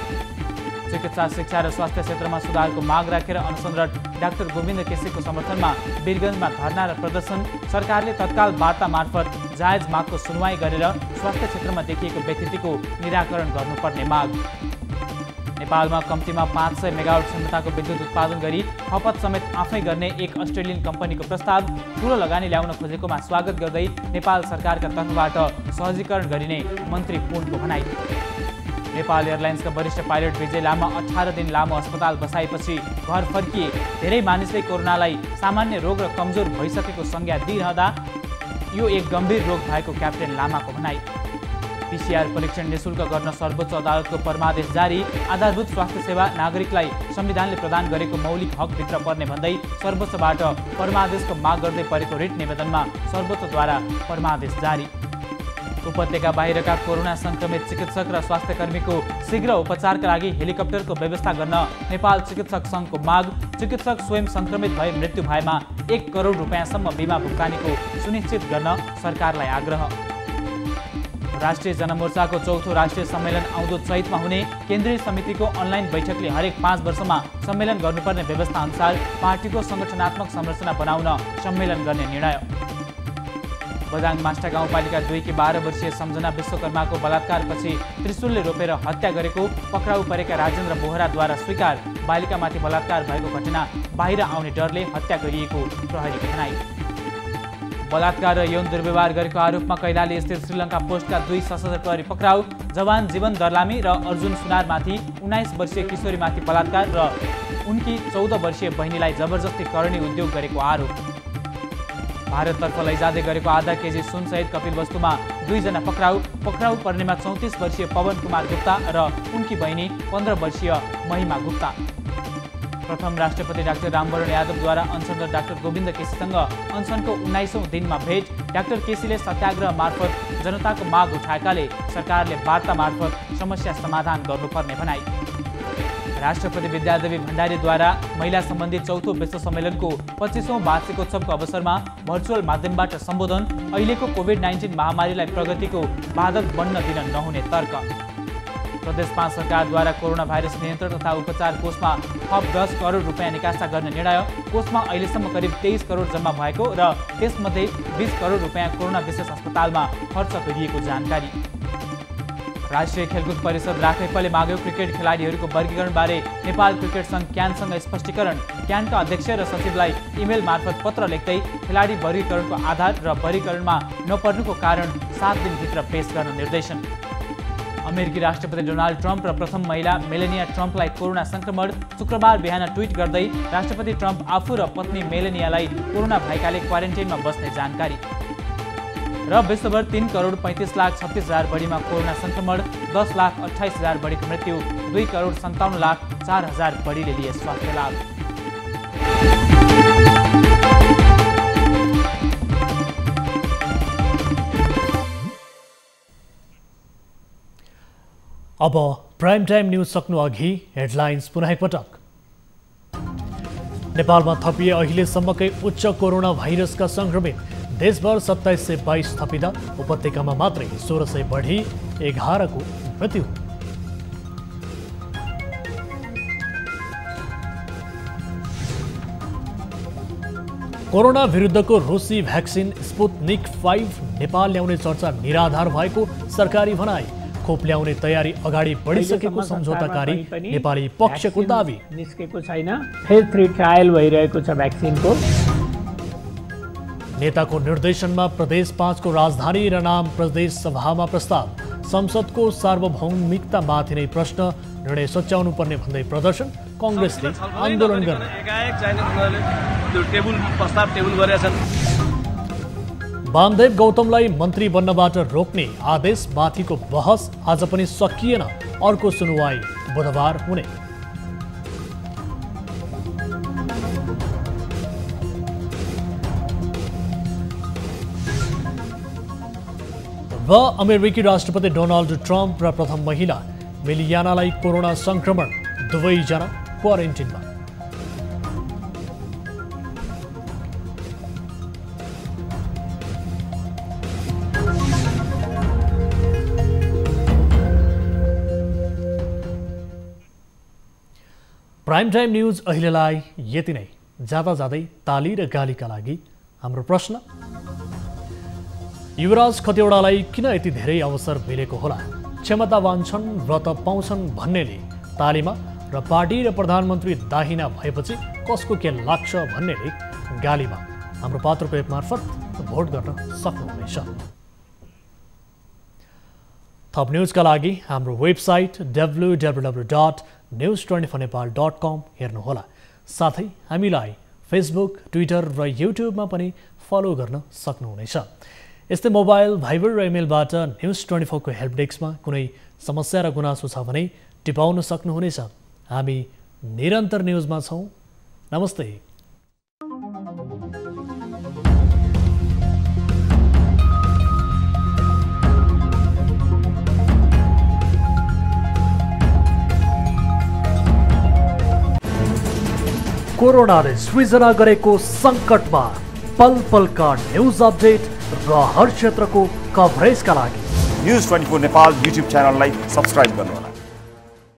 [SPEAKER 6] चिकित्सा, शिक्षा र स्वास्थ्य क्षेत्रमा सुधारको माग राखेर अनसनरत डाक्टर गोविन्द केसीको समर्थनमा वीरगञ्जमा धरना र प्रदर्शन। सरकारले तत्काल वार्ता मार्फत जायज मागको सुनवाई गरेर स्वास्थ्य क्षेत्रमा देखिएको व्यथितिको निराकरण गर्नुपर्ने माग। नेपालमा कम्तीमा 500 मेगावाट क्षमताको विद्युत उत्पादन गरी खपत समेत आफै गर्ने एक अस्ट्रेलियन कम्पनीको प्रस्ताव। ठूलो लगानी ल्याउन खोजेकोमा स्वागत गर्दै नेपाल सरकारका तर्फबाट सहजीकरण गरिने मन्त्री पुनको भनाई। नेपाल एयरलाइन्सका वरिष्ठ पाइलट विजय लामा 18 दिन लामो अस्पताल बसाएपछि घर फर्किए। धेरै मानिसले कोरोनालाई सामान्य रोग र कमजोर भइसकेको संज्ञा दिइरहँदा यो एक गम्भीर रोग भएको क्याप्टेन लामाको भनाई। PCR परीक्षण निःशुल्क गर्न सर्वोच्च अदालतको परमादेश जारी। आधारभूत स्वास्थ्य सेवा नागरिकलाई संविधानले प्रदान गरेको मौलिक हकभित्र पर्ने भन्दै सर्वोच्चबाट परमादेशको माग गर्दै परेको रिट निवेदनमा सर्वोच्चद्वारा परमादेश जारी। उपत्यका बाहिरका कोरोना संक्रमित चिकित्सक र स्वास्थ्यकर्मीको शीघ्र उपचारका लागि हेलिकप्टरको व्यवस्था गर्न नेपाल चिकित्सक सङ्घको माग। चिकित्सक स्वयं संक्रमित भए मृत्यु भएमा 1 करोड रुपैयाँसम्म बिमा भुक्तानीको सुनिश्चित गर्न सरकारलाई आग्रह। राष्ट्रिय जनमोर्चाको चौथो राष्ट्रिय सम्मेलन आउँदो चैतमा हुने। केन्द्रीय समितिको अनलाइन बैठकले हरेक 5 वर्षमा सम्मेलन गर्नुपर्ने व्यवस्था अनुसार पार्टीको संगठनात्मक संरचना बनाउन सम्मेलन गर्ने निर्णय। बदाङ मास्टा गाउँपालिका 2 की 12 वर्षीय सम्झना विश्वकर्माको बलात्कारपछि त्रिशूलले रोपेर हत्या गरेको पक्राउ परेका राजेन्द्र बोहराद्वारा स्वीकार। बालिकामाथि बलात्कार भएको घटना बाहिर आउने डरले हत्या गरिएको प्रहरीको भनाई। बलात्कार र यौन दुर्व्यवहार गरेको आरोपमा कैलाली स्थित श्रीलङ्का पोस्टका 2 सशस्त्र प्रहरी पक्राउ। जवान जीवन दर्लामी र अर्जुन सुनारमाथि 19 वर्षीय किशोरीमाथि बलात्कार र उनकी 14 वर्षीय बहिनीलाई जबरजस्ती करणी उद्योग गरेको आरोप। भारततर्फ लैजाँदै गरेको आधा केजी सुनसहित कपिलवस्तुमा 2 जना पक्राउ पर्नेमा 34 वर्षीय पवन कुमार गुप्ता र उनकी बहिनी 15 वर्षीय महिमा गुप्ता। प्रथम राष्ट्रपति डाक्टर रामवरण यादवद्वारा अनसनरत डाक्टर गोविन्द केसीसँग अनसनको 19औं दिनमा भेट। डाक्टर केसीले सत्याग्रह मार्फत जनताको माग उठाएकाले सरकारले वार्ता मार्फत समस्या समाधान गर्नुपर्ने भनाई। राष्ट्रपति विद्यादेवी भण्डारीद्वारा महिला सम्बन्धी चौथो विश्व सम्मेलनको 25औं वार्षिकोत्सवको अवसरमा भर्चुअल माध्यमबाट सम्बोधन। अहिलेको कोभिड-19 महामारीलाई प्रगतिको बाधक बन्न दिन नहुने तर्क। प्रदेश 5 सरकारद्वारा कोरोना भाइरस नियन्त्रण तथा उपचार कोषमा थप 10 करोड रुपैयाँ निकासा गर्ने निर्णय। कोषमा अहिलेसम्म करिब 23 करोड जम्मा भएको र त्यसमध्ये 20 करोड रुपैयाँ कोरोना विशेष अस्पतालमा खर्च गरिएको जानकारी। राष्ट्रिय खेलकुद परिषद राखेपले माग्यो क्रिकेट खेलाडीहरूको वर्गीकरणबारे नेपाल क्रिकेट सङ्घ क्यानसँग स्पष्टीकरण। क्यानका अध्यक्ष र सचिवलाई इमेल मार्फत पत्र लेख्दै खेलाडी वर्गीकरणको आधार र वर्गीकरणमा नपर्नुको कारण 7 दिनभित्र पेश गर्न निर्देशन। अमेरिकी राष्ट्रपति डोनाल्ड ट्रम्प र प्रथम महिला मेलेनिया ट्रम्पलाई कोरोना संक्रमण शुक्रबार बिहान ट्विट गर्दै राष्ट्रपति ट्रम्प आफू र पत्नी मेलेनियालाई कोरोना भएकाले क्वारेन्टाइनमा बस्ने जानकारी। र विश्वभर 3,35,36,000 बढीमा कोरोना संक्रमण, 10,28,000 बढीको मृत्यु, 2,57,04,000 बढीले लिए स्वास्थ्य लाभ।
[SPEAKER 1] अब प्राइम टाइम न्यूज सक्नु अघि हेडलाइन्स पुनः एकपटक। नेपालमा थपिए अहिलेसम्मकै उच्च कोरोना भाइरसका संक्रमित। देशभर 2722 थपिँदा उपत्यकामा मात्रै 1600 बढी 11 को मृत्यु। कोरोना विरुद्धको रुसी भ्याक्सिन स्पुत्निक 5 नेपाल ल्याउने चर्चा निराधार भएको सरकारी भनाई। खोप ल्याउने तयारी अगाडि बढिसकेको सम्झौताकारी नेपाली पक्षको दावी।
[SPEAKER 2] निस्केको छैन, फेज 3 ट्रायल भइरहेको छ भ्याक्सिनको।
[SPEAKER 1] नेताको निर्देशनमा प्रदेश 5 को राजधानी र नाम प्रदेश सभामा प्रस्ताव। संसदको सार्वभौमिकतामाथि नै प्रश्न, निर्णय सच्याउनु पर्ने भन्दै प्रदर्शन। कांग्रेसले आन्दोलन गर्ने। वामदेव गौतमलाई मन्त्री बन्नबाट रोक्ने आदेश माथिको बहस आज पनि सकिएन। अर्को सुनवाई बुधबार हुने। व अमेरिकी राष्ट्रपति डोनाल्ड ट्रम्प र प्रथम महिला मेलियानालाई कोरोना संक्रमण, दुवैजना क्वारेन्टिनमा। प्राइम टाइम न्यूज अहिलेलाई यति नै। जाँदा जाँदै ताली र गालीका लागि हाम्रो प्रश्न, युवराज खतिवडालाई किन यति धेरै अवसर मिलेको होला? क्षमतावान छन्, व्रत पाउँछन् भन्नेले तालीमा र पार्टी र प्रधानमन्त्री दाहिना भएपछि कसको के लाग्छ भन्नेले गालीमा हाम्रो पात्रको एप मार्फत भोट गर्न सक्नुहुनेछ। थप न्युजका लागि हाम्रो वेबसाइट www.news24nepal.com हेर्नुहोला। साथै हामीलाई फेसबुक, ट्विटर र युट्युबमा पनि फलो गर्न सक्नुहुनेछ। यस्तै मोबाइल, भाइबर र इमेलबाट न्युज24 को हेल्प डेस्कमा कुनै समस्या र गुनासो छ भने टिपाउन सक्नुहुनेछ। हामी निरन्तर न्युजमा छौँ। नमस्ते। कोरोनाले सृजना गरेको सङ्कटमा पल पलका न्युज अपडेट र हर क्षेत्रको कभरेजका लागि न्युज 24 नेपाल युट्युब च्यानललाई सब्स्क्राइब गर्नुहोला।